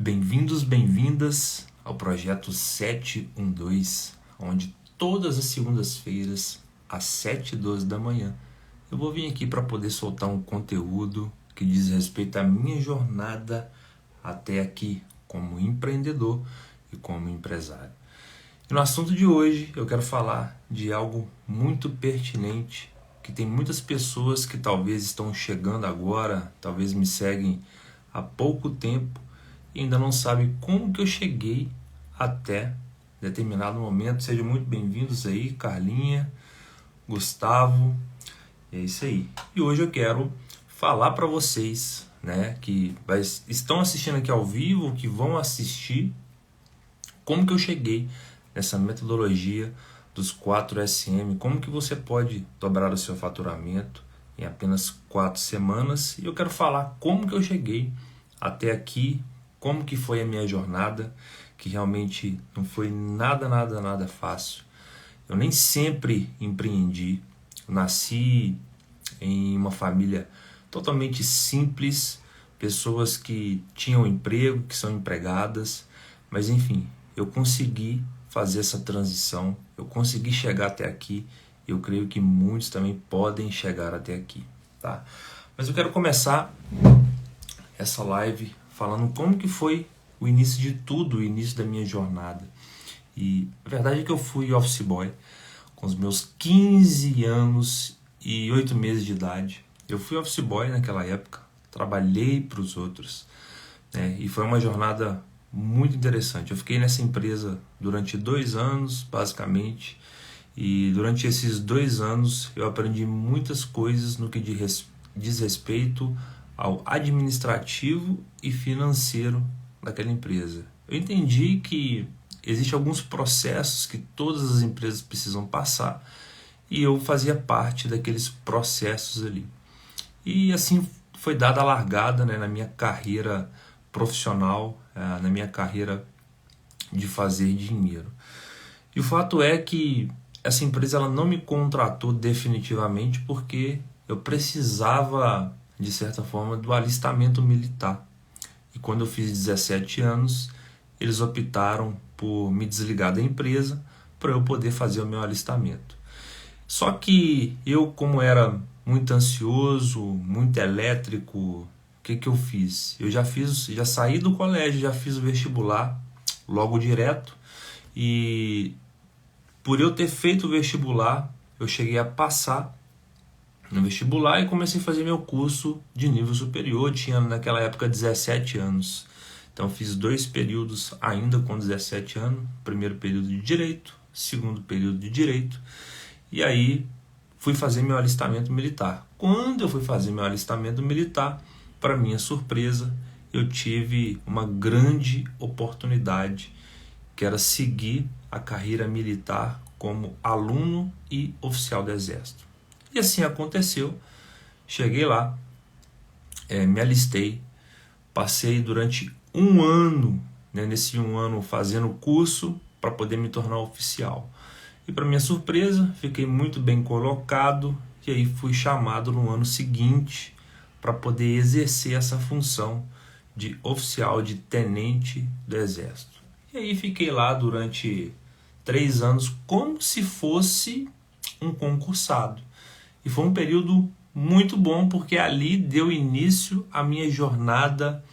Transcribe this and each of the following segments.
Bem-vindos, bem-vindas ao projeto 712, onde todas as segundas-feiras, às 7h12 da manhã, eu vou vir aqui para poder soltar um conteúdo que diz respeito à minha jornada até aqui como empreendedor e como empresário. E no assunto de hoje eu quero falar de algo muito pertinente, que tem muitas pessoas que talvez estão chegando agora, talvez me seguem há pouco tempo, e ainda não sabe como que eu cheguei até determinado momento. Sejam muito bem-vindos aí, Carlinha, Gustavo, é isso aí. E hoje eu quero falar para vocês, né, que estão assistindo aqui ao vivo, que vão assistir, como que eu cheguei nessa metodologia dos 4SM, como que você pode dobrar o seu faturamento em apenas 4 semanas. E eu quero falar como que eu cheguei até aqui, como que foi a minha jornada, que realmente não foi nada fácil. Eu nem sempre empreendi. Eu nasci em uma família totalmente simples, pessoas que tinham emprego, que são empregadas, mas enfim, eu consegui fazer essa transição, eu consegui chegar até aqui, eu creio que muitos também podem chegar até aqui, tá? Mas eu quero começar essa live falando como que foi o início de tudo, o início da minha jornada. E a verdade é que eu fui office boy com os meus 15 anos e 8 meses de idade. Eu fui office boy naquela época, trabalhei para os outros, né? E foi uma jornada muito interessante. Eu fiquei nessa empresa durante 2 anos, basicamente, e durante esses 2 anos eu aprendi muitas coisas no que diz respeito ao administrativo e financeiro daquela empresa. Eu entendi que existem alguns processos que todas as empresas precisam passar e eu fazia parte daqueles processos ali. E assim foi dada a largada, né, na minha carreira profissional, na minha carreira de fazer dinheiro. E o fato é que essa empresa ela não me contratou definitivamente porque eu precisava, de certa forma, do alistamento militar. E quando eu fiz 17 anos, eles optaram por me desligar da empresa para eu poder fazer o meu alistamento. Só que eu, como era muito ansioso, muito elétrico, o que eu fiz? Eu já saí do colégio, já fiz o vestibular logo direto, e por eu ter feito o vestibular, eu cheguei a passar no vestibular e comecei a fazer meu curso de nível superior. Tinha naquela época 17 anos. Então fiz 2 períodos ainda com 17 anos. Primeiro período de Direito, segundo período de Direito. E aí fui fazer meu alistamento militar. Quando eu fui fazer meu alistamento militar, para minha surpresa, eu tive uma grande oportunidade, que era seguir a carreira militar como aluno e oficial do Exército. E assim aconteceu. Cheguei lá, me alistei, passei durante 1 ano, né, nesse 1 ano fazendo o curso para poder me tornar oficial. E para minha surpresa, fiquei muito bem colocado e aí fui chamado no ano seguinte para poder exercer essa função de oficial, de tenente do Exército. E aí fiquei lá durante 3 anos como se fosse um concursado. E foi um período muito bom, porque ali deu início à minha jornada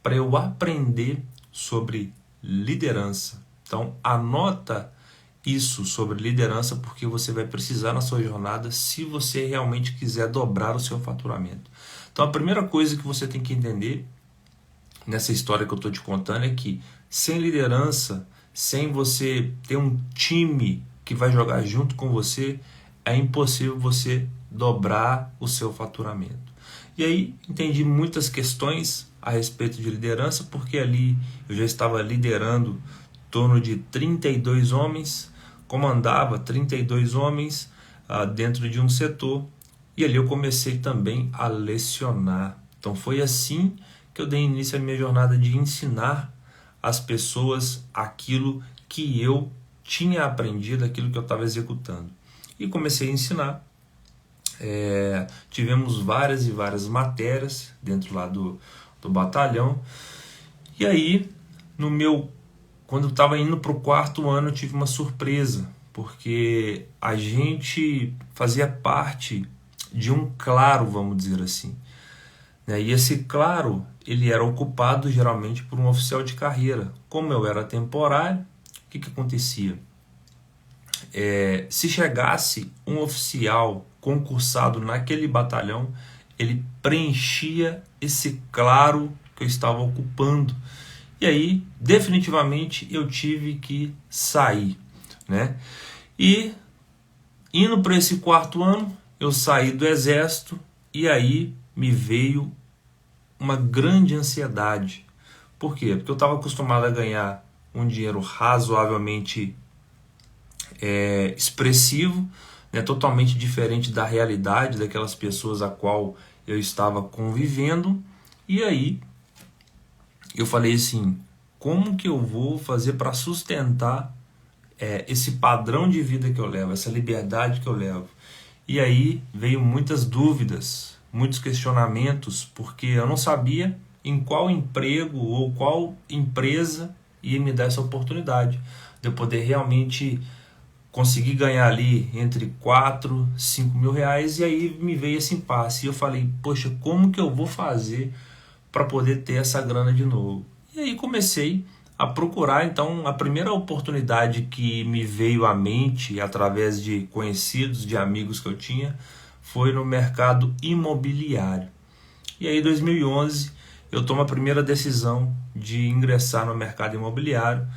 para eu aprender sobre liderança. Então, anota isso sobre liderança, porque você vai precisar na sua jornada se você realmente quiser dobrar o seu faturamento. Então, a primeira coisa que você tem que entender nessa história que eu estou te contando é que sem liderança, sem você ter um time que vai jogar junto com você, é impossível você dobrar o seu faturamento. E aí entendi muitas questões a respeito de liderança, porque ali eu já estava liderando em torno de 32 homens, comandava 32 homens dentro de um setor, e ali eu comecei também a lecionar. Então foi assim que eu dei início à minha jornada de ensinar as pessoas aquilo que eu tinha aprendido, aquilo que eu estava executando. E comecei a ensinar. Tivemos várias e várias matérias dentro lá do batalhão. E aí, quando eu estava indo para o 4º ano, eu tive uma surpresa, porque a gente fazia parte de um claro, vamos dizer assim, né? E esse claro, ele era ocupado geralmente por um oficial de carreira. Como eu era temporário, o que acontecia? Se chegasse um oficial concursado naquele batalhão, ele preenchia esse claro que eu estava ocupando. E aí, definitivamente, eu tive que sair, né? E, indo para esse 4º ano, eu saí do exército e aí me veio uma grande ansiedade. Por quê? Porque eu estava acostumado a ganhar um dinheiro razoavelmente expressivo, né? Totalmente diferente da realidade daquelas pessoas a qual eu estava convivendo. E aí eu falei assim, como que eu vou fazer para sustentar esse padrão de vida que eu levo, essa liberdade que eu levo? E aí veio muitas dúvidas, muitos questionamentos, porque eu não sabia em qual emprego ou qual empresa ia me dar essa oportunidade de eu poder realmente conseguir ganhar ali entre 4, 5 mil reais. E aí me veio esse impasse e eu falei, poxa, como que eu vou fazer para poder ter essa grana de novo? E aí comecei a procurar. Então a primeira oportunidade que me veio à mente através de conhecidos, de amigos que eu tinha, foi no mercado imobiliário. E aí em 2011 eu tomo a primeira decisão de ingressar no mercado imobiliário,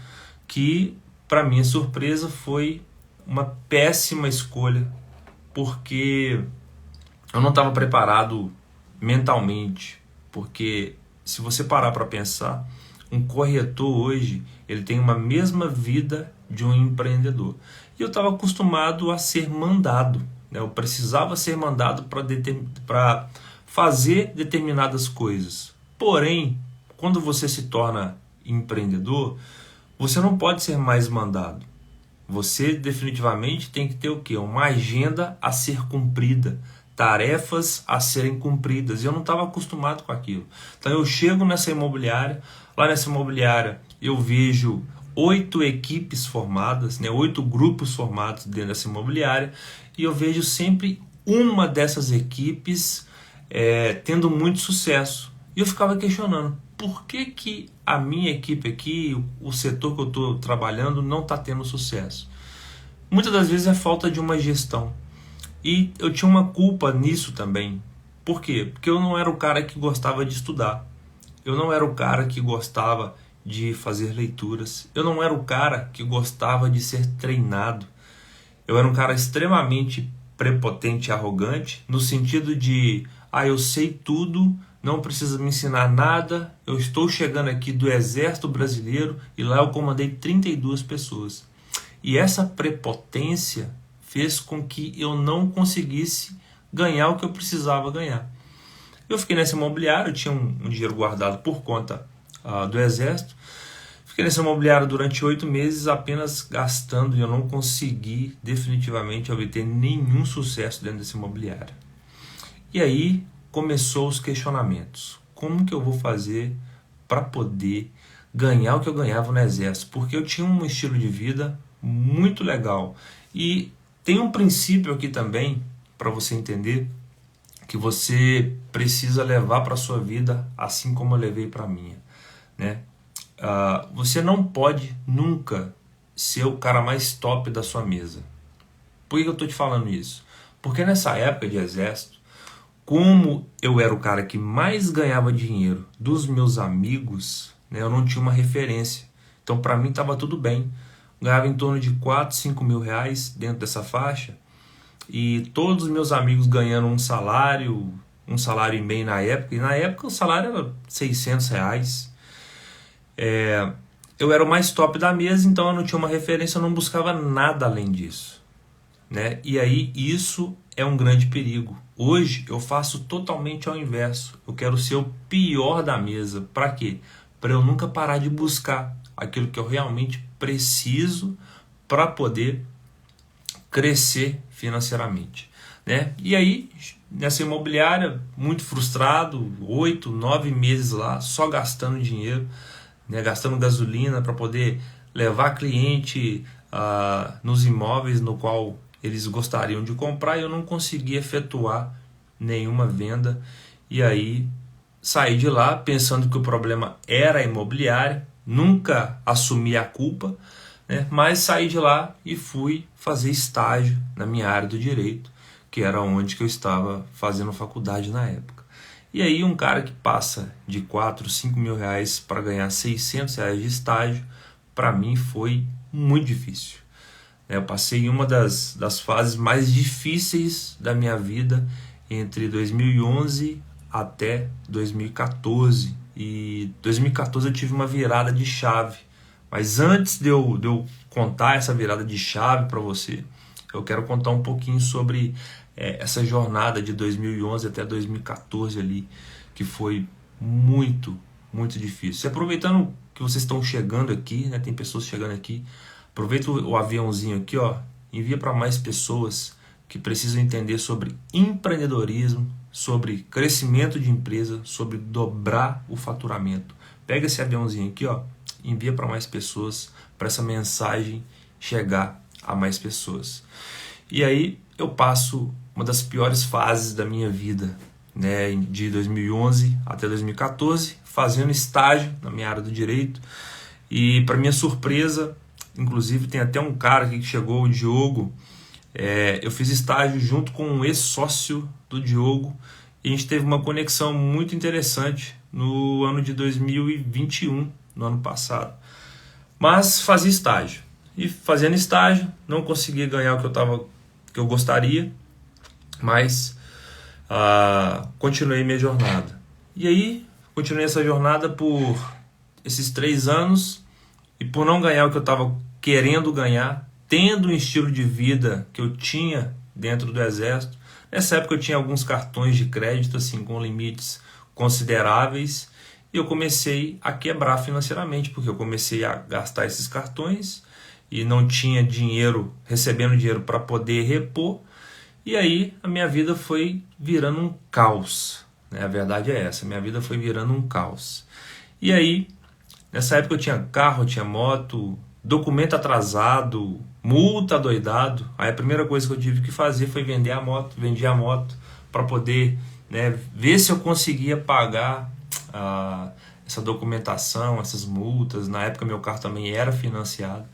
que para minha surpresa foi uma péssima escolha, porque eu não estava preparado mentalmente. Porque se você parar para pensar, um corretor hoje, ele tem uma mesma vida de um empreendedor. E eu estava acostumado a ser mandado, né? Eu precisava ser mandado para fazer determinadas coisas. Porém, quando você se torna empreendedor, você não pode ser mais mandado. Você definitivamente tem que ter o quê? Uma agenda a ser cumprida, tarefas a serem cumpridas. E eu não estava acostumado com aquilo. Então eu chego nessa imobiliária, lá nessa imobiliária eu vejo 8 equipes formadas, né, 8 grupos formados dentro dessa imobiliária, e eu vejo sempre uma dessas equipes tendo muito sucesso. E eu ficava questionando, por que a minha equipe aqui, o setor que eu estou trabalhando, não está tendo sucesso? Muitas das vezes é falta de uma gestão. E eu tinha uma culpa nisso também. Por quê? Porque eu não era o cara que gostava de estudar. Eu não era o cara que gostava de fazer leituras. Eu não era o cara que gostava de ser treinado. Eu era um cara extremamente prepotente e arrogante, no sentido de, eu sei tudo, não precisa me ensinar nada, eu estou chegando aqui do Exército Brasileiro e lá eu comandei 32 pessoas. E essa prepotência fez com que eu não conseguisse ganhar o que eu precisava ganhar. Eu fiquei nessa imobiliária, eu tinha um dinheiro guardado por conta do Exército. Fiquei nessa imobiliária durante 8 meses apenas gastando, e eu não consegui definitivamente obter nenhum sucesso dentro dessa imobiliária. E aí começou os questionamentos. Como que eu vou fazer para poder ganhar o que eu ganhava no Exército? Porque eu tinha um estilo de vida muito legal. E tem um princípio aqui também, para você entender, que você precisa levar para a sua vida, assim como eu levei para a minha, né? Você não pode nunca ser o cara mais top da sua mesa. Por que eu estou te falando isso? Porque nessa época de Exército, como eu era o cara que mais ganhava dinheiro dos meus amigos, né, eu não tinha uma referência. Então para mim estava tudo bem. Ganhava em torno de 4, 5 mil reais dentro dessa faixa. E todos os meus amigos ganhando um salário e meio na época. E na época o salário era 600 reais. Eu era o mais top da mesa, então eu não tinha uma referência, eu não buscava nada além disso, né? E aí isso é um grande perigo. Hoje eu faço totalmente ao inverso. Eu quero ser o pior da mesa. Para quê? Para eu nunca parar de buscar aquilo que eu realmente preciso para poder crescer financeiramente, né? E aí, nessa imobiliária, muito frustrado, 8, 9 meses lá, só gastando dinheiro, né, gastando gasolina para poder levar cliente nos imóveis no qual eles gostariam de comprar, e eu não conseguia efetuar nenhuma venda. E aí saí de lá pensando que o problema era a imobiliária, nunca assumi a culpa, né? Mas saí de lá e fui fazer estágio na minha área do direito, que era onde que eu estava fazendo faculdade na época. E aí um cara que passa de 4, 5 mil reais para ganhar 600 reais de estágio, para mim foi muito difícil. Eu passei uma das fases mais difíceis da minha vida entre 2011 até 2014. E 2014 eu tive uma virada de chave. Mas antes de eu contar essa virada de chave para você, eu quero contar um pouquinho sobre essa jornada de 2011 até 2014 ali, que foi muito, muito difícil. E aproveitando que vocês estão chegando aqui, né, tem pessoas chegando aqui, aproveita o aviãozinho aqui, ó, envia para mais pessoas que precisam entender sobre empreendedorismo, sobre crescimento de empresa, sobre dobrar o faturamento. Pega esse aviãozinho aqui, ó, envia para mais pessoas, para essa mensagem chegar a mais pessoas. E aí eu passo uma das piores fases da minha vida, né, de 2011 até 2014, fazendo estágio na minha área do direito. E para minha surpresa, inclusive tem até um cara aqui que chegou, o Diogo. Eu fiz estágio junto com um ex-sócio do Diogo e a gente teve uma conexão muito interessante no ano de 2021, no ano passado. Mas fazia estágio. E fazendo estágio, não conseguia ganhar o que eu gostaria, mas continuei minha jornada. E aí, continuei essa jornada por esses 3 anos, e por não ganhar o que eu estava querendo ganhar, tendo um estilo de vida que eu tinha dentro do Exército. Nessa época eu tinha alguns cartões de crédito assim, com limites consideráveis, e eu comecei a quebrar financeiramente, porque eu comecei a gastar esses cartões e não tinha dinheiro, recebendo dinheiro para poder repor. E aí a minha vida foi virando um caos, né? A verdade é essa, minha vida foi virando um caos. E aí, nessa época eu tinha carro, eu tinha moto, documento atrasado, multa doidado. Aí a primeira coisa que eu tive que fazer foi vender a moto. Vendi a moto para poder, né, ver se eu conseguia pagar essa documentação, essas multas. Na época meu carro também era financiado.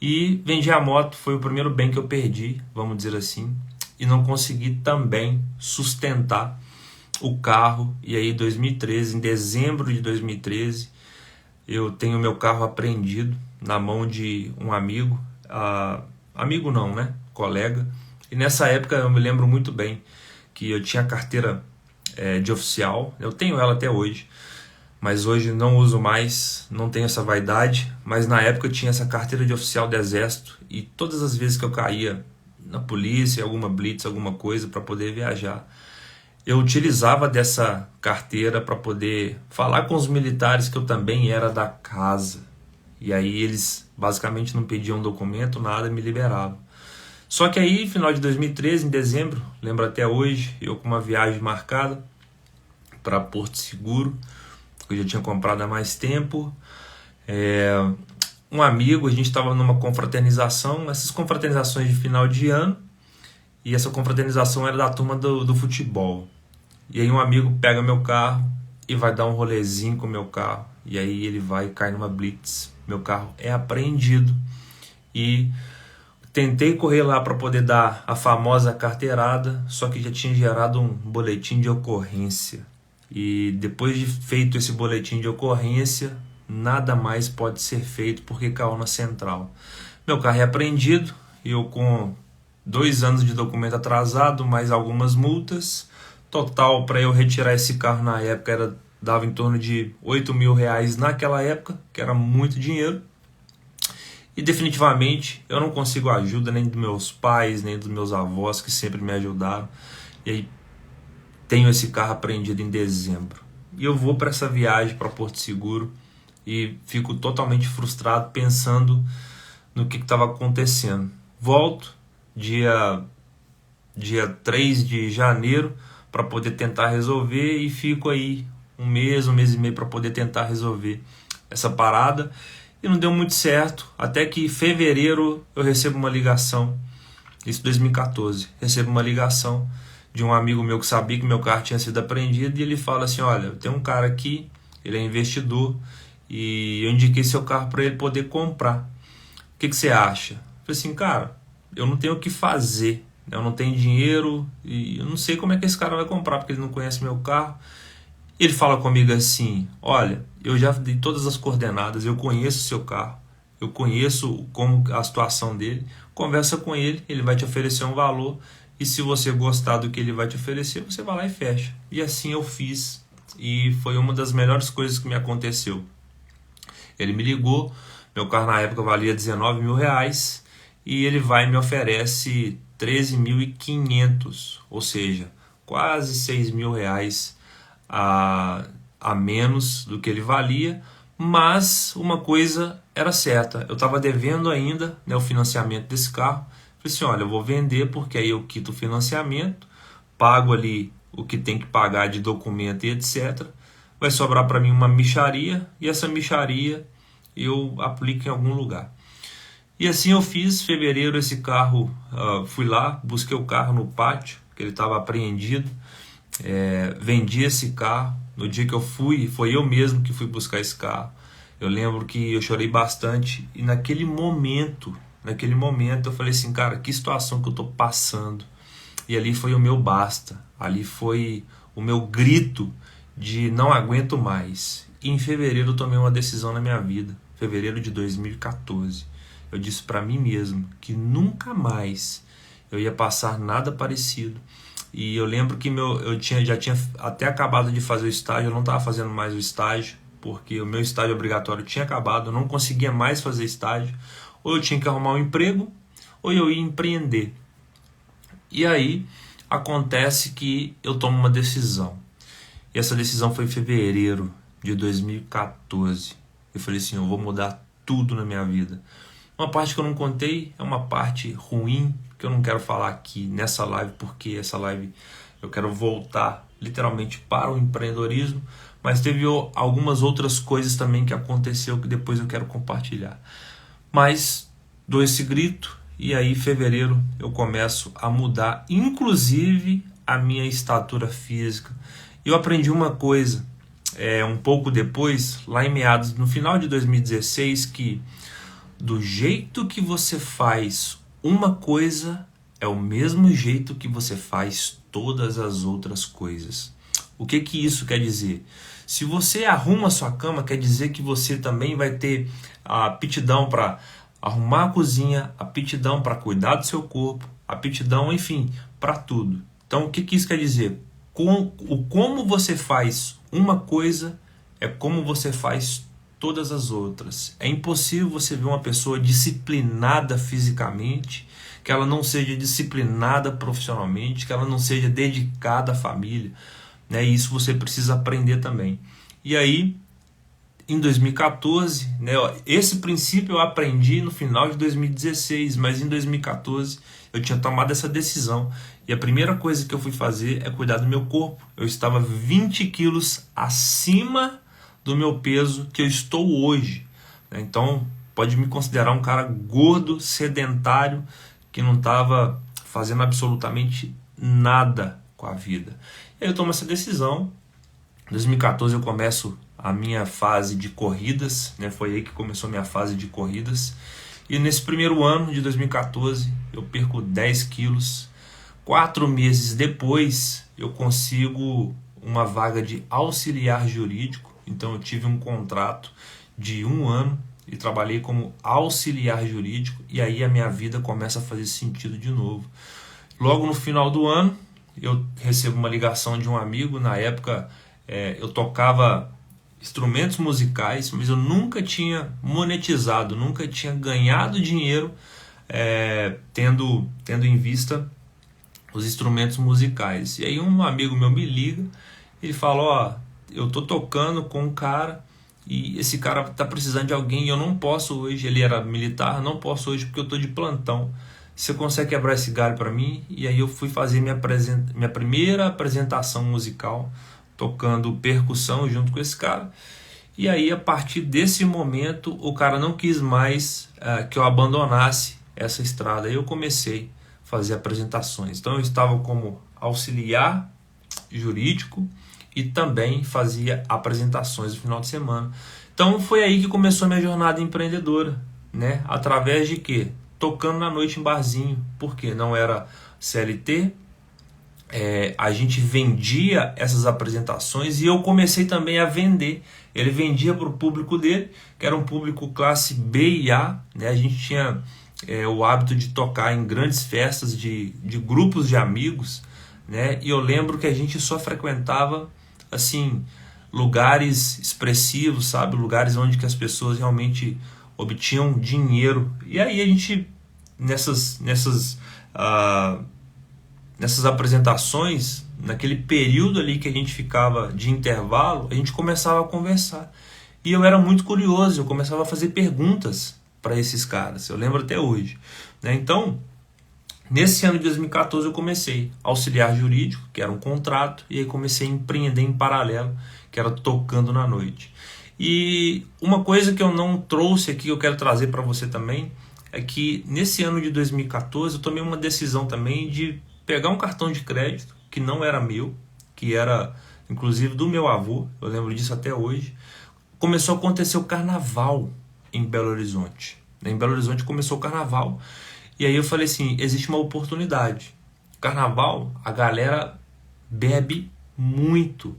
E vendi a moto, foi o primeiro bem que eu perdi, vamos dizer assim. E não consegui também sustentar o carro. E aí em 2013, em dezembro de 2013, eu tenho meu carro apreendido na mão de um amigo, amigo não, né? Colega. E nessa época eu me lembro muito bem que eu tinha carteira de oficial, eu tenho ela até hoje, mas hoje não uso mais, não tenho essa vaidade, mas na época eu tinha essa carteira de oficial do Exército, e todas as vezes que eu caía na polícia, alguma blitz, alguma coisa para poder viajar, eu utilizava dessa carteira para poder falar com os militares que eu também era da casa. E aí eles basicamente não pediam documento, nada, me liberavam. Só que aí, final de 2013, em dezembro, lembro até hoje, eu com uma viagem marcada para Porto Seguro, que eu já tinha comprado há mais tempo. Um amigo, a gente estava numa confraternização, essas confraternizações de final de ano, e essa confraternização era da turma do futebol. E aí um amigo pega meu carro e vai dar um rolezinho com o meu carro. E aí ele vai cair numa blitz. Meu carro é apreendido. E tentei correr lá para poder dar a famosa carteirada, só que já tinha gerado um boletim de ocorrência. E depois de feito esse boletim de ocorrência, nada mais pode ser feito porque caiu na central. Meu carro é apreendido, eu com 2 anos de documento atrasado, mais algumas multas. Total, para eu retirar esse carro na época, dava em torno de 8 mil reais naquela época, que era muito dinheiro. E definitivamente eu não consigo ajuda nem dos meus pais, nem dos meus avós, que sempre me ajudaram. E aí tenho esse carro apreendido em dezembro. E eu vou para essa viagem para Porto Seguro e fico totalmente frustrado pensando no que estava acontecendo. Volto dia 3 de janeiro para poder tentar resolver, e fico aí um mês e meio para poder tentar resolver essa parada e não deu muito certo, até que em fevereiro eu recebo uma ligação, isso em 2014, recebo uma ligação de um amigo meu que sabia que meu carro tinha sido apreendido e ele fala assim, olha, tem um cara aqui, ele é investidor e eu indiquei seu carro para ele poder comprar. O que você acha? Eu falei assim, cara, eu não tenho o que fazer, eu não tenho dinheiro e eu não sei como é que esse cara vai comprar porque ele não conhece meu carro. Ele fala comigo assim, olha, eu já dei todas as coordenadas, eu conheço o seu carro, eu conheço como a situação dele, conversa com ele, ele vai te oferecer um valor e se você gostar do que ele vai te oferecer, você vai lá e fecha. E assim eu fiz e foi uma das melhores coisas que me aconteceu. Ele me ligou, meu carro na época valia R$19.000 e ele vai e me oferece 13.500, ou seja, quase R$6.000 a menos do que ele valia, mas uma coisa era certa, eu estava devendo ainda, né, o financiamento desse carro. Falei assim, olha, eu vou vender porque aí eu quito o financiamento, pago ali o que tem que pagar de documento e etc. Vai sobrar para mim uma mixaria e essa mixaria eu aplico em algum lugar. E assim eu fiz. Em fevereiro esse carro, fui lá, busquei o carro no pátio, que ele estava apreendido, vendi esse carro. No dia que eu fui, foi eu mesmo que fui buscar esse carro. Eu lembro que eu chorei bastante e naquele momento eu falei assim, cara, que situação que eu estou passando. E ali foi o meu basta, ali foi o meu grito de não aguento mais. E em fevereiro eu tomei uma decisão na minha vida, fevereiro de 2014. Eu disse para mim mesmo que nunca mais eu ia passar nada parecido. E eu lembro que já tinha até acabado de fazer o estágio, eu não estava fazendo mais o estágio, porque o meu estágio obrigatório tinha acabado, eu não conseguia mais fazer estágio. Ou eu tinha que arrumar um emprego, ou eu ia empreender. E aí acontece que eu tomo uma decisão. E essa decisão foi em fevereiro de 2014. Eu falei assim, eu vou mudar tudo na minha vida. Uma parte que eu não contei é uma parte ruim, que eu não quero falar aqui nessa live, porque essa live eu quero voltar literalmente para o empreendedorismo, mas teve algumas outras coisas também que aconteceu que depois eu quero compartilhar. Mas dou esse grito e aí em fevereiro eu começo a mudar, inclusive a minha estatura física. Eu aprendi uma coisa um pouco depois, lá em meados, no final de 2016, que do jeito que você faz uma coisa é o mesmo jeito que você faz todas as outras coisas. O que isso quer dizer? Se você arruma a sua cama, quer dizer que você também vai ter a aptidão para arrumar a cozinha, a aptidão para cuidar do seu corpo, a aptidão, enfim, para tudo. Então, o que isso quer dizer? Como você faz uma coisa é como você faz todas as outras. É impossível você ver uma pessoa disciplinada fisicamente, que ela não seja disciplinada profissionalmente, que ela não seja dedicada à família, né? E isso você precisa aprender também. E aí, em 2014, né, esse princípio eu aprendi no final de 2016, mas em 2014 eu tinha tomado essa decisão. E a primeira coisa que eu fui fazer é cuidar do meu corpo. Eu estava 20 quilos acima do meu peso que eu estou hoje. Então, pode me considerar um cara gordo, sedentário, que não estava fazendo absolutamente nada com a vida. E aí eu tomo essa decisão. Em 2014 eu começo a minha fase de corridas, né? Foi aí que começou a minha fase de corridas. E nesse primeiro ano de 2014 eu perco 10 quilos. 4 meses depois eu consigo uma vaga de auxiliar jurídico. Então eu tive um contrato de 1 ano e trabalhei como auxiliar jurídico. E aí a minha vida começa a fazer sentido de novo. Logo no final do ano eu recebo uma ligação de um amigo. Na época eu tocava instrumentos musicais, mas eu nunca tinha monetizado, nunca tinha ganhado dinheiro tendo em vista os instrumentos musicais. E aí um amigo meu me liga, ele fala, eu tô tocando com um cara e esse cara tá precisando de alguém e eu não posso hoje, ele era militar, não posso hoje porque eu tô de plantão. Você consegue quebrar esse galho para mim? E aí eu fui fazer minha primeira apresentação musical, tocando percussão junto com esse cara. E aí, a partir desse momento, o cara não quis mais que eu abandonasse essa estrada. Aí eu comecei a fazer apresentações. Então eu estava como auxiliar jurídico e também fazia apresentações no final de semana. Então foi aí que começou a minha jornada empreendedora, né? Através de quê? Tocando na noite em barzinho, porque não era CLT, a gente vendia essas apresentações e eu comecei também a vender. Ele vendia para o público dele, que era um público classe B e A, né? A gente tinha o hábito de tocar em grandes festas de grupos de amigos, né? E eu lembro que a gente só frequentava assim lugares expressivos, sabe? Lugares onde que as pessoas realmente obtinham dinheiro. E aí a gente nessas apresentações, naquele período ali que a gente ficava de intervalo, a gente começava a conversar. E eu era muito curioso, eu começava a fazer perguntas para esses caras, eu lembro até hoje, né? Então, nesse ano de 2014 eu comecei auxiliar jurídico, que era um contrato, e aí comecei a empreender em paralelo, que era tocando na noite. E uma coisa que eu não trouxe aqui, eu quero trazer para você também, é que nesse ano de 2014 eu tomei uma decisão também de pegar um cartão de crédito que não era meu, que era inclusive do meu avô, eu lembro disso até hoje. Começou a acontecer o carnaval em Belo Horizonte. Em Belo Horizonte começou o carnaval. E aí eu falei assim, existe uma oportunidade. Carnaval, a galera bebe muito.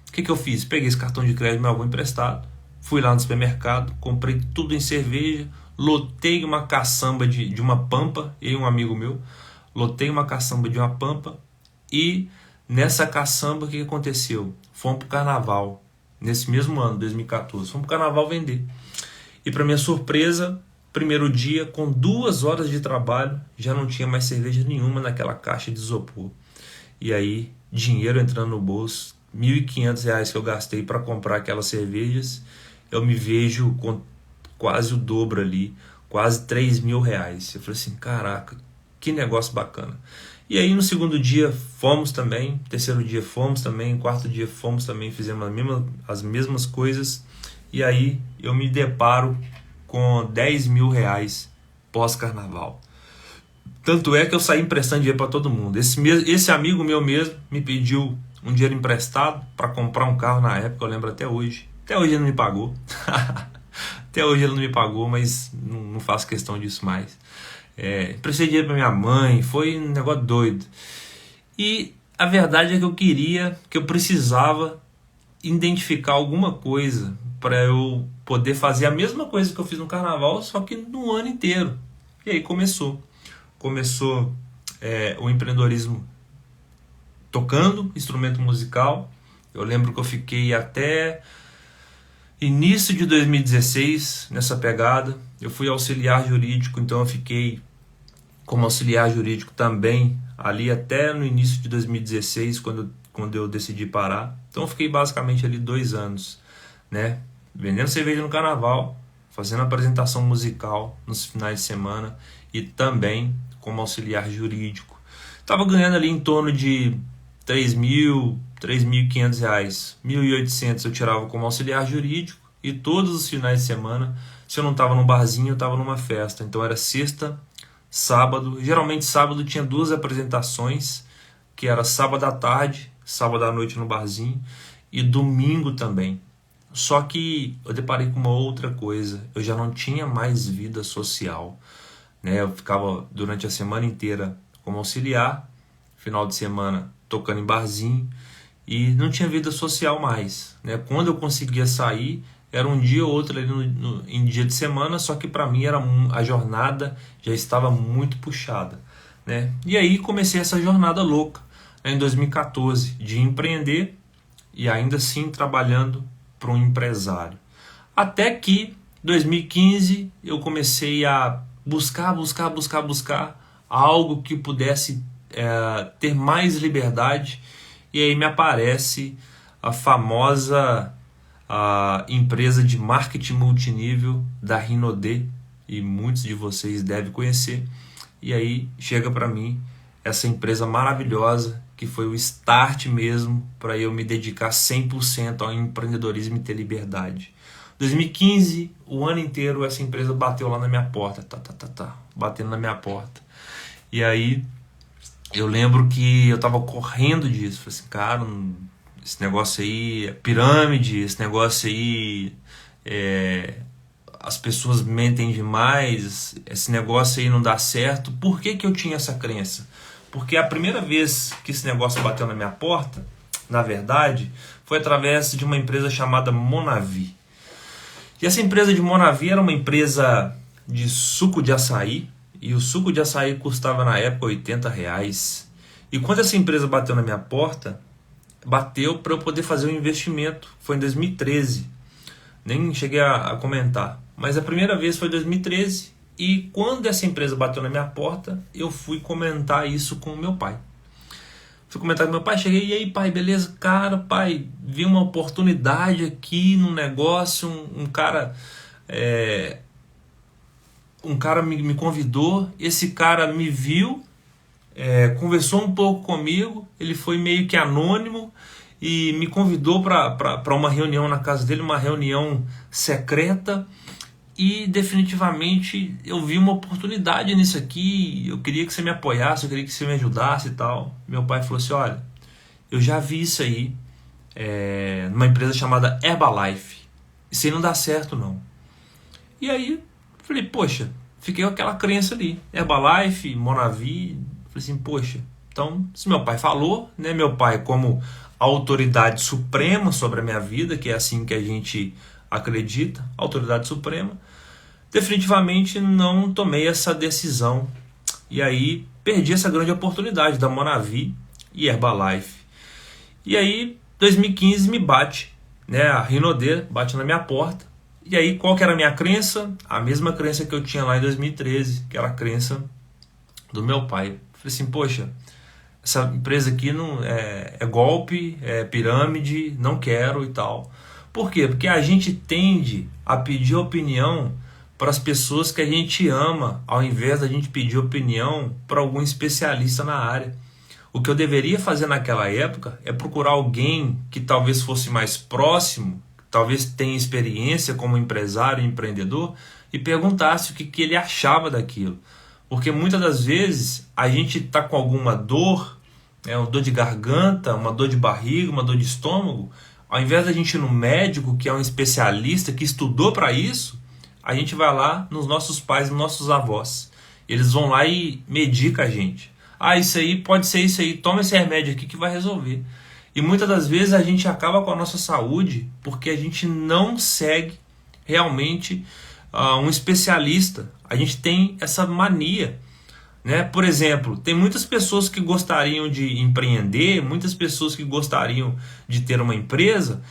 O que eu fiz? Peguei esse cartão de crédito do meu avô emprestado, fui lá no supermercado, comprei tudo em cerveja, lotei uma caçamba de uma pampa, eu e um amigo meu, lotei uma caçamba de uma pampa e nessa caçamba o que aconteceu? Fomos pro carnaval, nesse mesmo ano, 2014, fomos pro carnaval vender. E para minha surpresa, primeiro dia, com 2 horas de trabalho, já não tinha mais cerveja nenhuma naquela caixa de isopor. E aí, dinheiro entrando no bolso, R$1.500 que eu gastei para comprar aquelas cervejas, eu me vejo com quase o dobro ali, quase R$3.000. Eu falei assim, caraca, que negócio bacana. E aí no segundo dia fomos também, terceiro dia fomos também, quarto dia fomos também, fizemos as mesmas coisas. E aí eu me deparo com R$10.000 pós-carnaval. Tanto é que eu saí emprestando dinheiro para todo mundo. Esse amigo meu mesmo me pediu um dinheiro emprestado para comprar um carro na época, eu lembro até hoje. Até hoje ele não me pagou. Até hoje ele não me pagou, mas não faço questão disso mais. Emprestei dinheiro para minha mãe, foi um negócio doido. E a verdade é que eu precisava identificar alguma coisa para eu poder fazer a mesma coisa que eu fiz no carnaval, só que no ano inteiro. E aí começou o empreendedorismo tocando instrumento musical. Eu lembro que eu fiquei até início de 2016 nessa pegada. Eu fui auxiliar jurídico, então eu fiquei como auxiliar jurídico também ali até no início de 2016, quando eu decidi parar. Então eu fiquei basicamente ali 2 anos, né? Vendendo cerveja no carnaval, fazendo apresentação musical nos finais de semana e também como auxiliar jurídico. Estava ganhando ali em torno de R$3.000, R$3.500, R$1.800 eu tirava como auxiliar jurídico e todos os finais de semana, se eu não estava num barzinho, eu estava numa festa. Então era sexta, sábado, geralmente sábado tinha 2 apresentações, que era sábado à tarde, sábado à noite no barzinho e domingo também. Só que eu deparei com uma outra coisa, eu já não tinha mais vida social, né? Eu ficava durante a semana inteira como auxiliar, final de semana tocando em barzinho e não tinha vida social mais, né? Quando eu conseguia sair, era um dia ou outro ali em dia de semana, só que para mim a jornada já estava muito puxada, né? E aí comecei essa jornada louca, né, em 2014, de empreender e ainda assim trabalhando para um empresário. Até que 2015 eu comecei a buscar algo que pudesse ter mais liberdade, e aí me aparece a famosa empresa de marketing multinível da Rinode, e muitos de vocês devem conhecer. E aí chega para mim essa empresa maravilhosa que foi o start mesmo para eu me dedicar 100% ao empreendedorismo e ter liberdade. 2015, o ano inteiro, essa empresa bateu lá na minha porta. Batendo na minha porta. E aí, eu lembro que eu tava correndo disso. Falei assim, cara, esse negócio aí é pirâmide, esse negócio aí as pessoas mentem demais, esse negócio aí não dá certo. Por que que eu tinha essa crença? Porque a primeira vez que esse negócio bateu na minha porta, na verdade, foi através de uma empresa chamada Monavi. E essa empresa de Monavi era uma empresa de suco de açaí, e o suco de açaí custava na época R$80. E quando essa empresa bateu na minha porta, bateu para eu poder fazer um investimento. Foi em 2013. Nem cheguei a comentar. Mas a primeira vez foi em 2013. E quando essa empresa bateu na minha porta, eu fui comentar isso com o meu pai. Fui comentar com meu pai, cheguei, e aí pai, beleza? Cara, pai, vi uma oportunidade aqui no negócio, um cara me convidou, esse cara me viu, conversou um pouco comigo, ele foi meio que anônimo e me convidou para uma reunião na casa dele, uma reunião secreta, e definitivamente eu vi uma oportunidade nisso aqui, eu queria que você me apoiasse, eu queria que você me ajudasse e tal. Meu pai falou assim, olha, eu já vi isso aí numa empresa chamada Herbalife, isso aí não dá certo não. E aí, falei, poxa, fiquei com aquela crença ali, Herbalife, Monavi, falei assim, poxa, então se meu pai falou, né, meu pai como autoridade suprema sobre a minha vida, que é assim que a gente acredita, autoridade suprema, definitivamente não tomei essa decisão. E aí perdi essa grande oportunidade da Monavi e Herbalife. E aí 2015 me bate, né, a Rinode bate na minha porta. E aí qual que era a minha crença? A mesma crença que eu tinha lá em 2013, que era a crença do meu pai. Falei assim, poxa, essa empresa aqui não é golpe, é pirâmide, não quero e tal. Por quê? Porque a gente tende a pedir opinião para as pessoas que a gente ama, ao invés da gente pedir opinião para algum especialista na área. O que eu deveria fazer naquela época é procurar alguém que talvez fosse mais próximo, talvez tenha experiência como empresário e empreendedor, e perguntasse o que ele achava daquilo. Porque muitas das vezes a gente está com alguma dor, uma dor de garganta, uma dor de barriga, uma dor de estômago. Ao invés da gente ir no médico, que é um especialista, que estudou para isso, a gente vai lá nos nossos pais, nos nossos avós. Eles vão lá e medicam a gente. Ah, isso aí pode ser isso aí, toma esse remédio aqui que vai resolver. E muitas das vezes a gente acaba com a nossa saúde porque a gente não segue realmente um especialista. A gente tem essa mania. Né? Por exemplo, tem muitas pessoas que gostariam de empreender, muitas pessoas que gostariam de ter uma empresa,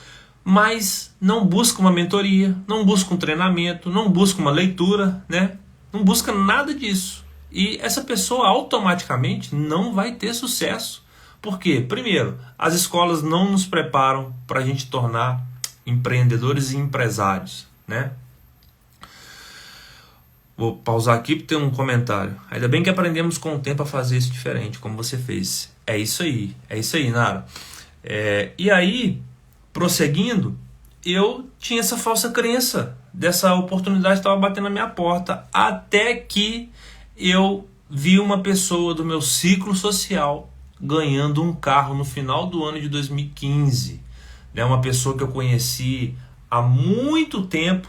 mas não buscam uma mentoria, não buscam um treinamento, não buscam uma leitura, né? Não busca nada disso. E essa pessoa automaticamente não vai ter sucesso. Por quê? Primeiro, as escolas não nos preparam para a gente tornar empreendedores e empresários, né? Vou pausar aqui para ter um comentário. Ainda bem que aprendemos com o tempo a fazer isso diferente, como você fez. É isso aí, Nara. E aí, prosseguindo, eu tinha essa falsa crença dessa oportunidade que estava batendo na minha porta, até que eu vi uma pessoa do meu ciclo social ganhando um carro no final do ano de 2015. Né? Uma pessoa que eu conheci há muito tempo,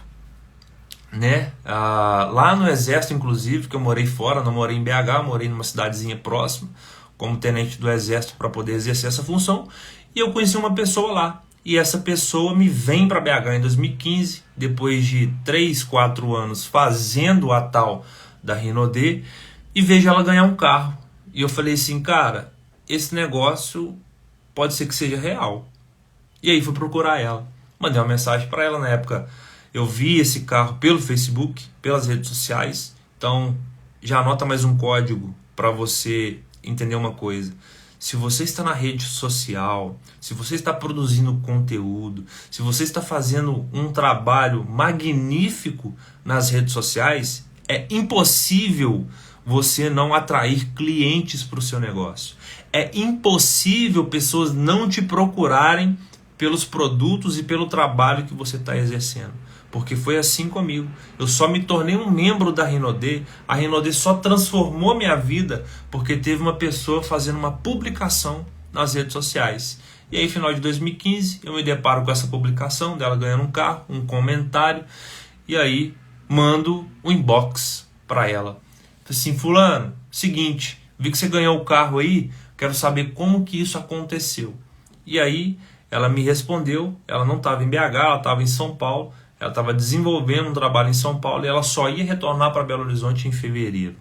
né? Lá no Exército, inclusive, que eu morei fora, não morei em BH, morei numa cidadezinha próxima, como tenente do Exército para poder exercer essa função, e eu conheci uma pessoa lá, e essa pessoa me vem para BH em 2015, depois de 3, 4 anos fazendo a tal da Rinode, e vejo ela ganhar um carro, e eu falei assim, cara, esse negócio pode ser que seja real. E aí fui procurar ela, mandei uma mensagem para ela na época. Eu vi esse carro pelo Facebook, pelas redes sociais. Então, já anota mais um código para você entender uma coisa. Se você está na rede social, se você está produzindo conteúdo, se você está fazendo um trabalho magnífico nas redes sociais, é impossível você não atrair clientes para o seu negócio. É impossível pessoas não te procurarem pelos produtos e pelo trabalho que você está exercendo. Porque foi assim comigo. Eu só me tornei um membro da Rinode. A Rinode só transformou minha vida porque teve uma pessoa fazendo uma publicação nas redes sociais. E aí, final de 2015, eu me deparo com essa publicação dela ganhando um carro, um comentário. E aí, mando um inbox para ela. Falei assim, fulano, seguinte, vi que você ganhou o carro aí, quero saber como que isso aconteceu. E aí, ela me respondeu, ela não estava em BH, ela estava em São Paulo. Ela estava desenvolvendo um trabalho em São Paulo e ela só ia retornar para Belo Horizonte em fevereiro.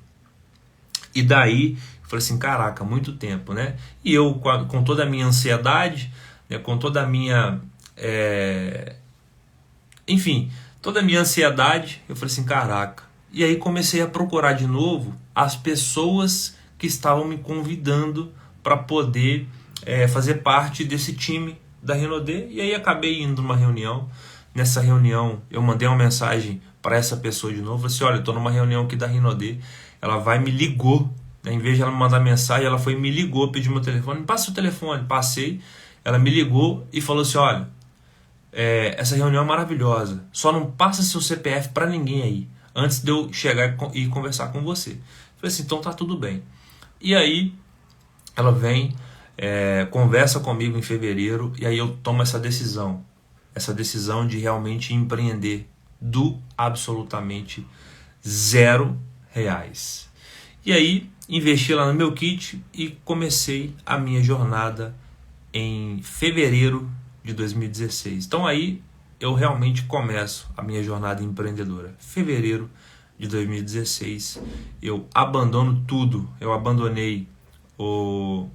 E daí, eu falei assim, caraca, muito tempo, né? E eu, com toda a minha ansiedade, né, com toda a minha... Enfim, toda a minha ansiedade, eu falei assim, caraca. E aí comecei a procurar de novo as pessoas que estavam me convidando para poder fazer parte desse time da Rinode. E aí acabei indo numa reunião. Nessa reunião, eu mandei uma mensagem para essa pessoa de novo. Eu disse, olha, eu estou numa reunião aqui da Rinode. Ela me ligou. Né? Em vez de ela me mandar mensagem, ela foi e me ligou, pediu meu telefone. Me passa o telefone. Passei. Ela me ligou e falou assim, olha, essa reunião é maravilhosa. Só não passa seu CPF para ninguém aí. Antes de eu chegar e conversar com você. Eu falei assim, então tá tudo bem. E aí, ela vem, conversa comigo em fevereiro. E aí eu tomo essa decisão. Essa decisão de realmente empreender do absolutamente R$0. E aí, investi lá no meu kit e comecei a minha jornada em fevereiro de 2016. Então aí, eu realmente começo a minha jornada empreendedora. Fevereiro de 2016, eu abandono tudo. Eu abandonei o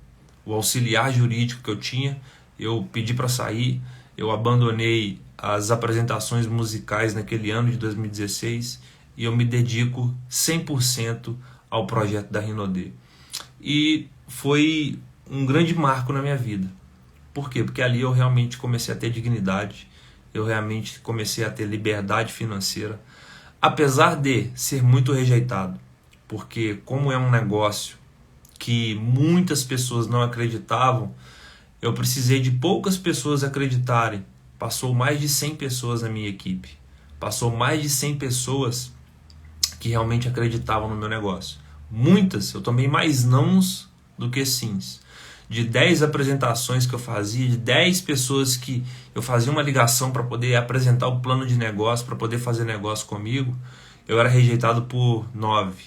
auxiliar jurídico que eu tinha. Eu pedi para sair. Eu abandonei as apresentações musicais naquele ano de 2016 e eu me dedico 100% ao projeto da Rinode. E foi um grande marco na minha vida. Por quê? Porque ali eu realmente comecei a ter dignidade, eu realmente comecei a ter liberdade financeira, apesar de ser muito rejeitado, porque como é um negócio que muitas pessoas não acreditavam, eu precisei de poucas pessoas acreditarem. Passou mais de 100 pessoas na minha equipe. Passou mais de 100 pessoas que realmente acreditavam no meu negócio. Muitas, eu tomei mais nãos do que sims. De 10 apresentações que eu fazia, de 10 pessoas que eu fazia uma ligação para poder apresentar o plano de negócio, para poder fazer negócio comigo, eu era rejeitado por 9.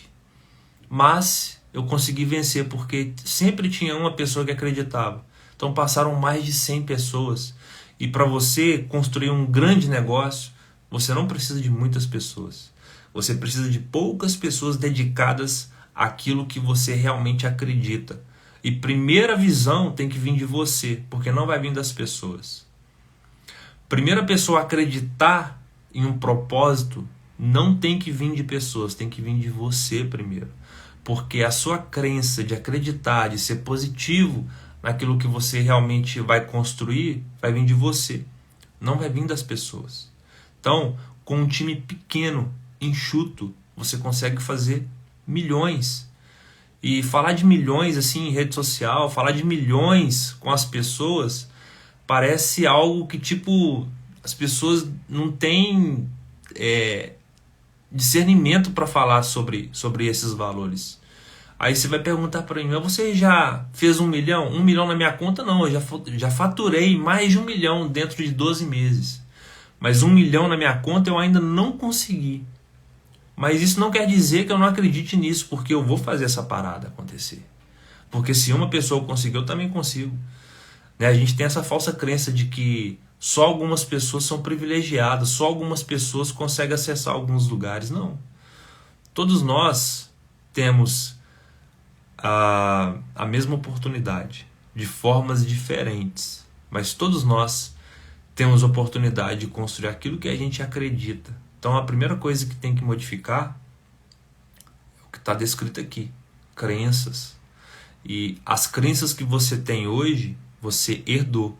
Mas eu consegui vencer porque sempre tinha uma pessoa que acreditava. Então passaram mais de 100 pessoas. E para você construir um grande negócio, você não precisa de muitas pessoas. Você precisa de poucas pessoas dedicadas àquilo que você realmente acredita. E primeira visão tem que vir de você, porque não vai vir das pessoas. Primeira pessoa a acreditar em um propósito não tem que vir de pessoas, tem que vir de você primeiro. Porque a sua crença de acreditar, de ser positivo naquilo que você realmente vai construir, vai vir de você, não vai vir das pessoas. Então, com um time pequeno, enxuto, você consegue fazer milhões. E falar de milhões assim em rede social, falar de milhões com as pessoas, parece algo que tipo as pessoas não têm discernimento para falar sobre esses valores. Aí você vai perguntar para mim, mas você já fez 1 milhão? 1 milhão na minha conta? Não, eu já faturei mais de 1 milhão dentro de 12 meses. Mas 1 milhão na minha conta eu ainda não consegui. Mas isso não quer dizer que eu não acredite nisso, porque eu vou fazer essa parada acontecer. Porque se uma pessoa conseguiu, eu também consigo. Né? A gente tem essa falsa crença de que só algumas pessoas são privilegiadas, só algumas pessoas conseguem acessar alguns lugares. Não. Todos nós temos a mesma oportunidade, de formas diferentes. Mas todos nós temos oportunidade de construir aquilo que a gente acredita. Então a primeira coisa que tem que modificar é o que está descrito aqui, crenças. E as crenças que você tem hoje, você herdou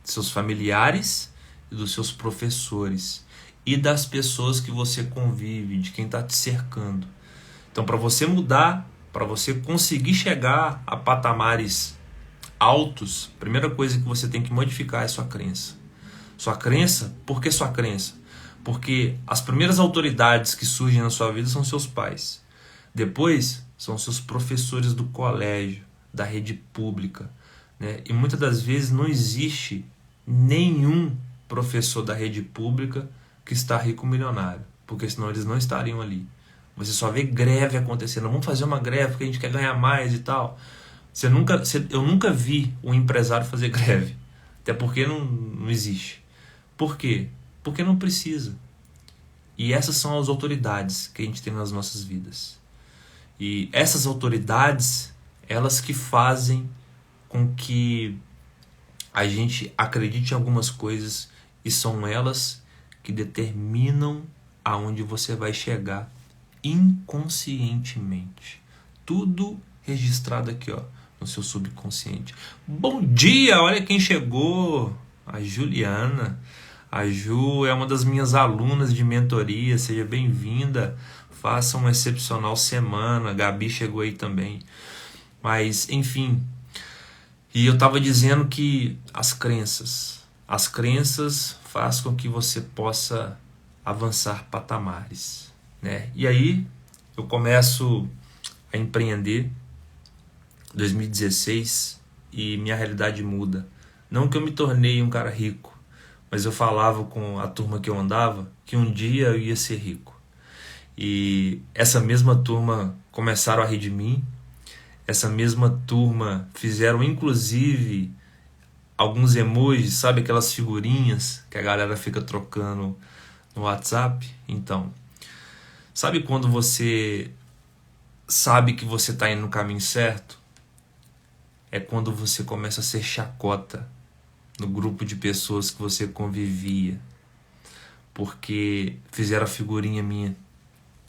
de seus familiares e dos seus professores e das pessoas que você convive, de quem está te cercando. Então para você mudar, para você conseguir chegar a patamares altos, a primeira coisa que você tem que modificar é sua crença. Sua crença, por que sua crença? Porque as primeiras autoridades que surgem na sua vida são seus pais. Depois são seus professores do colégio, da rede pública, né? E muitas das vezes não existe nenhum professor da rede pública que está rico milionário, porque senão eles não estariam ali. Você só vê greve acontecendo. Vamos fazer uma greve porque a gente quer ganhar mais e tal. Eu nunca vi um empresário fazer greve. Até porque não existe. Por quê? Porque não precisa. E essas são as autoridades que a gente tem nas nossas vidas. E essas autoridades, elas que fazem com que a gente acredite em algumas coisas, e são elas que determinam aonde você vai chegar inconscientemente. Tudo registrado aqui, ó, no seu subconsciente. Bom dia, olha quem chegou, a Juliana. A Ju é uma das minhas alunas de mentoria, seja bem-vinda. Faça uma excepcional semana. A Gabi chegou aí também. Mas, enfim, e eu estava dizendo que as crenças fazem com que você possa avançar patamares, né? E aí eu começo a empreender em 2016 e minha realidade muda. Não que eu me tornei um cara rico, mas eu falava com a turma que eu andava que um dia eu ia ser rico. E essa mesma turma começaram a rir de mim. Essa mesma turma fizeram inclusive alguns emojis, sabe, aquelas figurinhas que a galera fica trocando no WhatsApp? Então, sabe quando você sabe que você está indo no caminho certo? É quando você começa a ser chacota no grupo de pessoas que você convivia, porque fizeram a figurinha minha.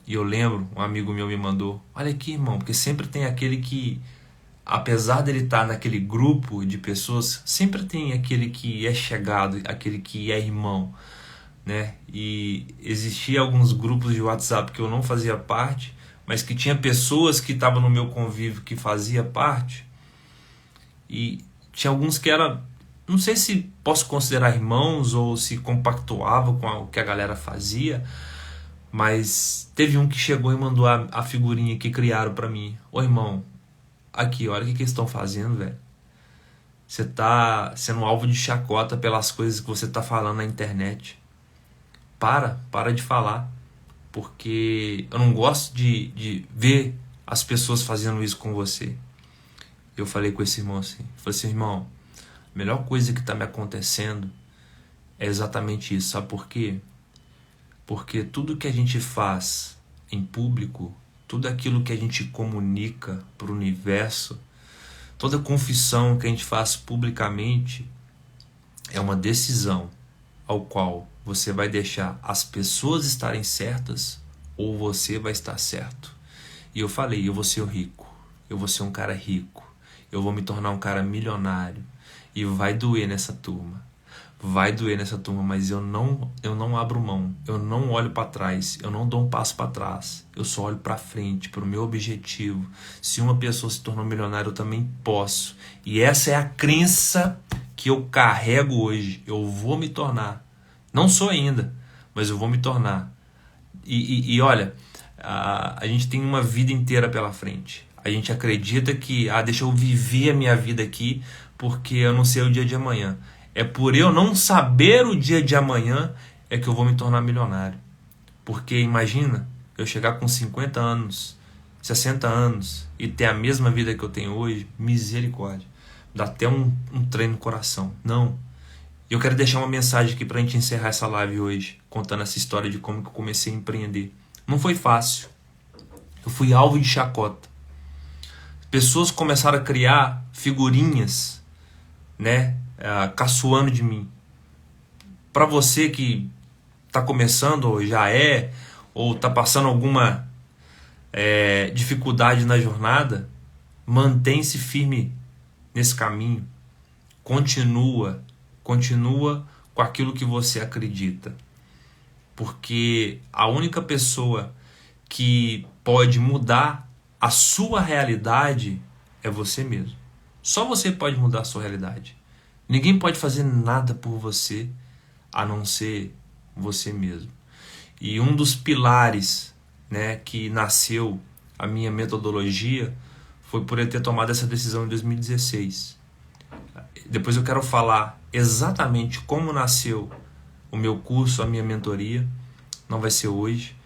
E eu lembro, um amigo meu me mandou, olha aqui, irmão, porque sempre tem aquele que, apesar dele estar naquele grupo de pessoas, sempre tem aquele que é chegado, aquele que é irmão, né? E existia alguns grupos de WhatsApp que eu não fazia parte, mas que tinha pessoas que estavam no meu convívio que fazia parte, e tinha alguns que era, não sei se posso considerar irmãos ou se compactuava com o que a galera fazia, mas teve um que chegou e mandou a figurinha que criaram pra mim. Ô irmão, aqui, olha o que eles estão fazendo, velho. Você tá sendo alvo de chacota pelas coisas que você tá falando na internet. Para de falar. Porque eu não gosto de ver as pessoas fazendo isso com você. Eu falei com esse irmão assim. Falei assim, irmão, a melhor coisa que tá me acontecendo é exatamente isso. Sabe por quê? Porque tudo que a gente faz em público, tudo aquilo que a gente comunica para o universo, toda confissão que a gente faz publicamente é uma decisão ao qual você vai deixar as pessoas estarem certas ou você vai estar certo. E eu falei, eu vou ser rico, eu vou ser um cara rico, eu vou me tornar um cara milionário e vai doer nessa turma. Vai doer nessa turma, mas eu não abro mão, eu não olho para trás, eu não dou um passo para trás, eu só olho para frente, para o meu objetivo. Se uma pessoa se tornou milionária, eu também posso. E essa é a crença que eu carrego hoje. Eu vou me tornar. Não sou ainda, mas eu vou me tornar. E olha, a gente tem uma vida inteira pela frente. A gente acredita que, deixa eu viver a minha vida aqui, porque eu não sei o dia de amanhã. É por eu não saber o dia de amanhã é que eu vou me tornar milionário. Porque imagina eu chegar com 50 anos, 60 anos e ter a mesma vida que eu tenho hoje, misericórdia. Dá até um trem no coração. Não. Eu quero deixar uma mensagem aqui pra gente encerrar essa live hoje, contando essa história de como que eu comecei a empreender. Não foi fácil. Eu fui alvo de chacota. Pessoas começaram a criar figurinhas, né? Caçoando de mim. Para você que está começando ou já ou está passando alguma dificuldade na jornada, mantém-se firme nesse caminho. Continua com aquilo que você acredita, porque a única pessoa que pode mudar a sua realidade é você mesmo. Só você pode mudar a sua realidade. Ninguém pode fazer nada por você a não ser você mesmo. E um dos pilares, né, que nasceu a minha metodologia foi por eu ter tomado essa decisão em 2016. Depois eu quero falar exatamente como nasceu o meu curso, a minha mentoria. Não vai ser hoje,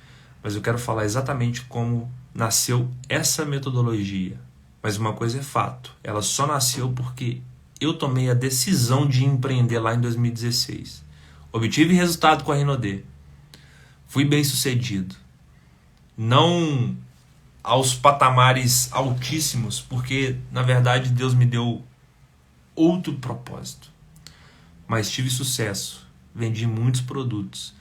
mas eu quero falar exatamente como nasceu essa metodologia. Mas uma coisa é fato, ela só nasceu porque eu tomei a decisão de empreender lá em 2016. Obtive resultado com a Rinode. Fui bem sucedido. Não aos patamares altíssimos, porque na verdade Deus me deu outro propósito. Mas tive sucesso, vendi muitos produtos.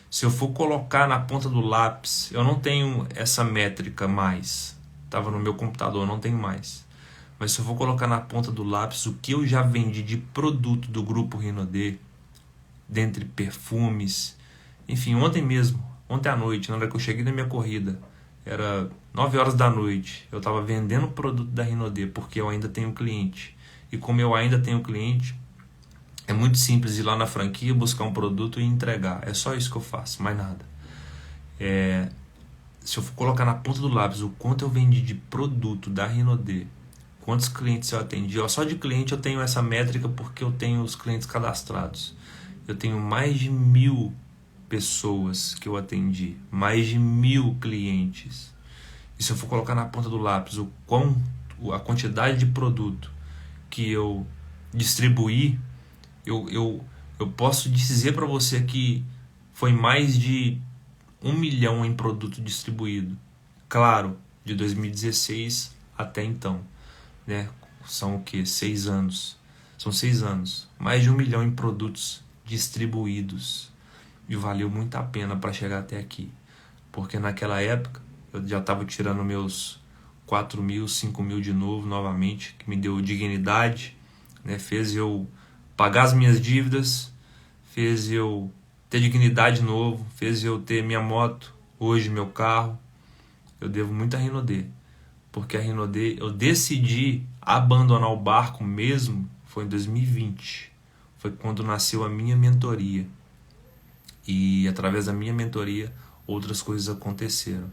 Se eu for colocar na ponta do lápis, eu não tenho essa métrica mais. Estava no meu computador, não tenho mais. Mas se eu for colocar na ponta do lápis o que eu já vendi de produto do grupo Rinode, dentre perfumes, enfim, ontem à noite, na hora que eu cheguei na minha corrida, era 9 horas da noite, eu estava vendendo produto da Rinode porque eu ainda tenho cliente. E como eu ainda tenho cliente, é muito simples ir lá na franquia, buscar um produto e entregar. É só isso que eu faço, mais nada. Se eu for colocar na ponta do lápis o quanto eu vendi de produto da Rinode, quantos clientes eu atendi, só de cliente eu tenho essa métrica porque eu tenho os clientes cadastrados. Eu tenho mais de 1.000 pessoas que eu atendi, mais de 1.000 clientes. E se eu for colocar na ponta do lápis a quantidade de produto que eu distribuí, eu posso dizer para você que foi mais de 1 milhão em produto distribuído. Claro, de 2016 até então, né? São o que? 6 anos. São 6 anos. Mais de 1 milhão em produtos distribuídos. E valeu muito a pena para chegar até aqui. Porque naquela época eu já estava tirando meus 4.000, 5.000 de novo, novamente, que me deu dignidade, né? Fez eu pagar as minhas dívidas, fez eu ter dignidade de novo, fez eu ter minha moto, hoje meu carro. Eu devo muito a Rinode, porque a Rinode, eu decidi abandonar o barco mesmo, foi em 2020. Foi quando nasceu a minha mentoria. E através da minha mentoria, outras coisas aconteceram.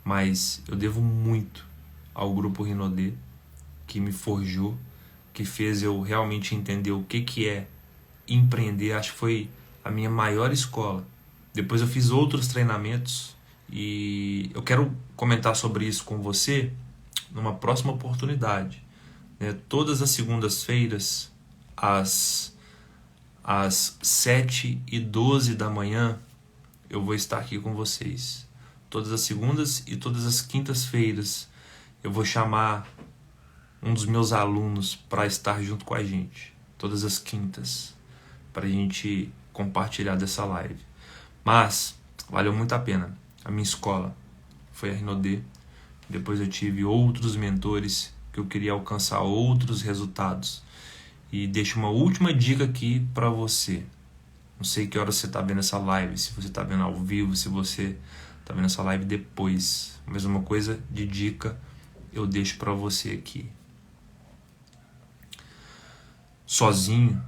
Mas eu devo muito ao grupo Rinode, que me forjou, que fez eu realmente entender o que é empreender. Acho que foi a minha maior escola. Depois eu fiz outros treinamentos e eu quero comentar sobre isso com você numa próxima oportunidade, né? Todas as segundas-feiras, às 7h12 da manhã, eu vou estar aqui com vocês. Todas as segundas e todas as quintas-feiras eu vou chamar um dos meus alunos para estar junto com a gente. Todas as quintas, para a gente compartilhar dessa live. Mas valeu muito a pena. A minha escola foi a Rinode. Depois eu tive outros mentores que eu queria alcançar outros resultados. E deixo uma última dica aqui para você. Não sei que hora você está vendo essa live, se você está vendo ao vivo, se você está vendo essa live depois. Mas uma coisa de dica eu deixo para você aqui. Sozinho,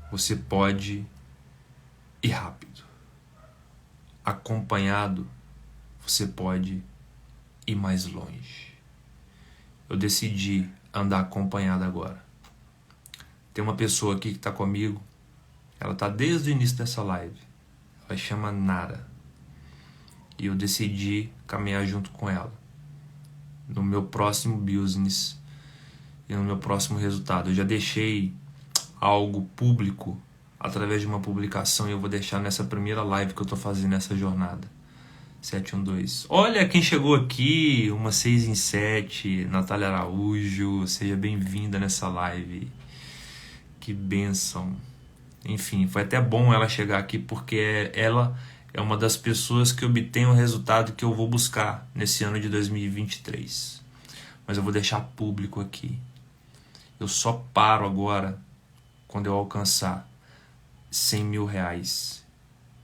você pode ir rápido. Acompanhado, você pode ir mais longe. Eu decidi andar acompanhado agora. Tem uma pessoa aqui que está comigo, ela está desde o início dessa live. Ela chama Nara. E eu decidi caminhar junto com ela no meu próximo business e no meu próximo resultado. Eu já deixei algo público através de uma publicação e eu vou deixar nessa primeira live que eu estou fazendo nessa jornada. 712. Olha quem chegou aqui, uma 6 em 7, Natália Araújo, seja bem-vinda nessa live. Que bênção. Enfim, foi até bom ela chegar aqui porque ela é uma das pessoas que obtém o resultado que eu vou buscar nesse ano de 2023. Mas eu vou deixar público aqui. Eu só paro agora quando eu alcançar 100 mil reais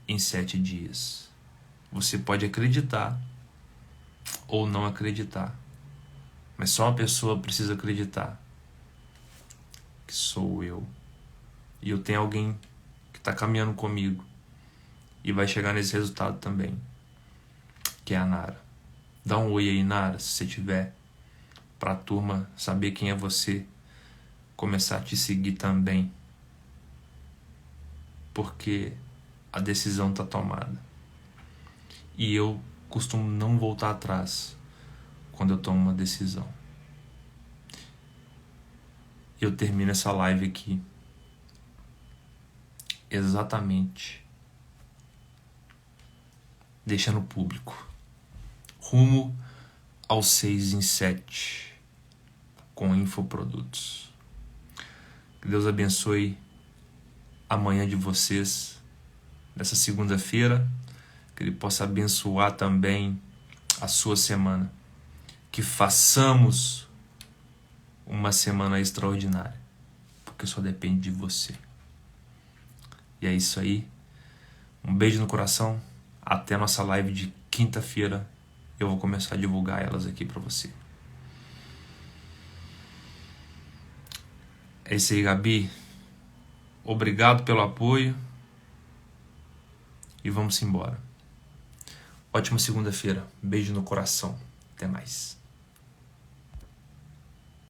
em 7 dias. Você pode acreditar ou não acreditar, mas só uma pessoa precisa acreditar, que sou eu. E eu tenho alguém que está caminhando comigo. e vai chegar nesse resultado também, que é a Nara. Dá um oi aí, Nara, se você tiver, para a turma saber quem é você, começar a te seguir também, porque a decisão está tomada. E eu costumo não voltar atrás quando eu tomo uma decisão. Eu termino essa live aqui exatamente deixando público, rumo ao 6 em 7 com infoprodutos. Que Deus abençoe amanhã de vocês, nessa segunda-feira, que Ele possa abençoar também a sua semana, que façamos uma semana extraordinária, porque só depende de você. E é isso aí, um beijo no coração, até a nossa live de quinta-feira, eu vou começar a divulgar elas aqui para você. É isso aí, Gabi, obrigado pelo apoio e vamos embora. Ótima segunda-feira, beijo no coração, até mais.